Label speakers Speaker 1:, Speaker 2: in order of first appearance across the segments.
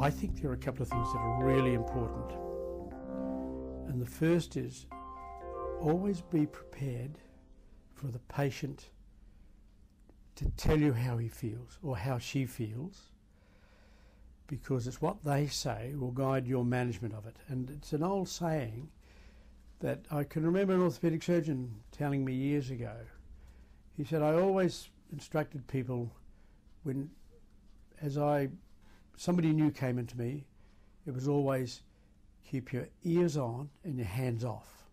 Speaker 1: I think there are a couple of things that are really important. And the first is always be prepared for the patient to tell you how he feels or how she feels, because it's what they say will guide your management of it. And it's an old saying that I can remember an orthopaedic surgeon telling me years ago. He said, I always instructed people when, somebody new came into me, it was always keep your ears on and your hands off.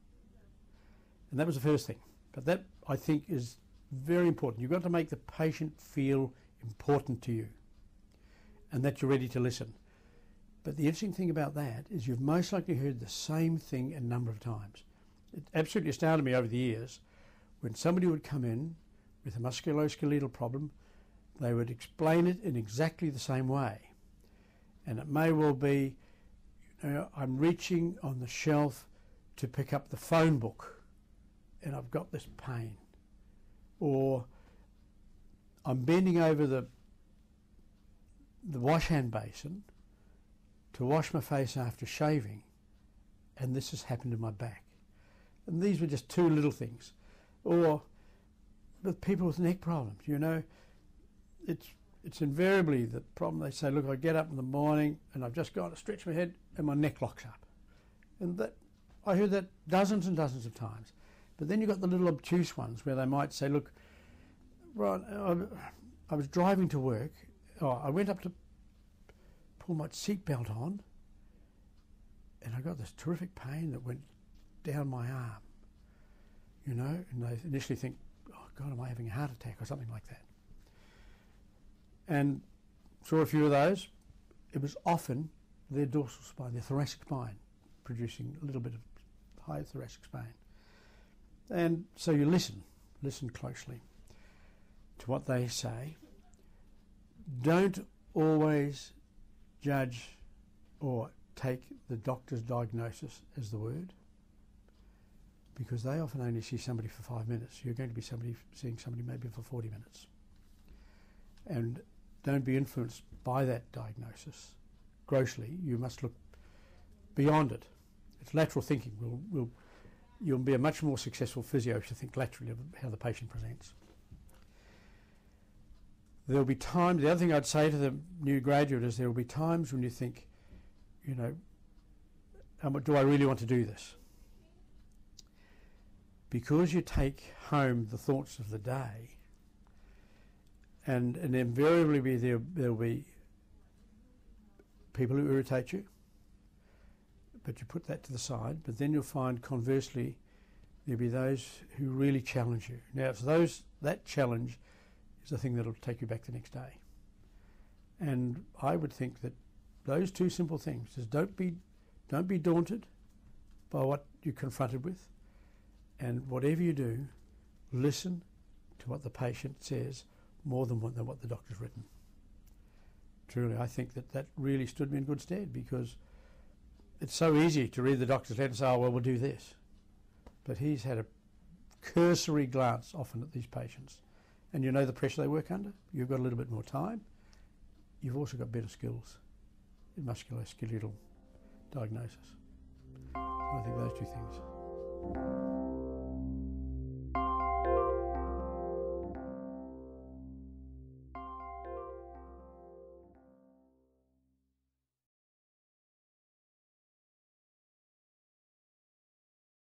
Speaker 1: And that was the first thing. But that, I think, is very important. You've got to make the patient feel important to you and that you're ready to listen. But the interesting thing about that is you've most likely heard the same thing a number of times. It absolutely astounded me over the years when somebody would come in with a musculoskeletal problem, they would explain it in exactly the same way. And it may well be, I'm reaching on the shelf to pick up the phone book and I've got this pain. Or I'm bending over the wash hand basin to wash my face after shaving and this has happened in my back. And these were just two little things. Or with people with neck problems, it's invariably the problem. They say, look, I get up in the morning and I've just got to stretch my head and my neck locks up. And that I heard that dozens and dozens of times. But then you've got the little obtuse ones where they might say, look, right, I was driving to work. I went up to pull my seatbelt on and I got this terrific pain that went down my arm, and they initially think, oh God, am I having a heart attack or something like that? And saw a few of those. It was often their dorsal spine, their thoracic spine, producing a little bit of high thoracic spine. And so you listen closely to what they say. Don't always judge or take the doctor's diagnosis as the word, because they often only see somebody for 5 minutes. You're going to be seeing somebody maybe for 40 minutes. And don't be influenced by that diagnosis grossly. You must look beyond it. It's lateral thinking. You'll be a much more successful physio if you think laterally of how the patient presents. There'll be times, the other thing I'd say to the new graduate is there will be times when you think, do I really want to do this? Because you take home the thoughts of the day, and invariably there'll be people who irritate you, but you put that to the side. But then you'll find conversely there'll be those who really challenge you. Now, it's that challenge is the thing that'll take you back the next day. And I would think that those two simple things is don't be daunted by what you're confronted with, and whatever you do, listen to what the patient says more than what the doctor's written. Truly, I think that really stood me in good stead, because it's so easy to read the doctor's letter and say, oh, well, we'll do this. But he's had a cursory glance often at these patients, and you know the pressure they work under. You've got a little bit more time. You've also got better skills in musculoskeletal diagnosis. So I think those two things.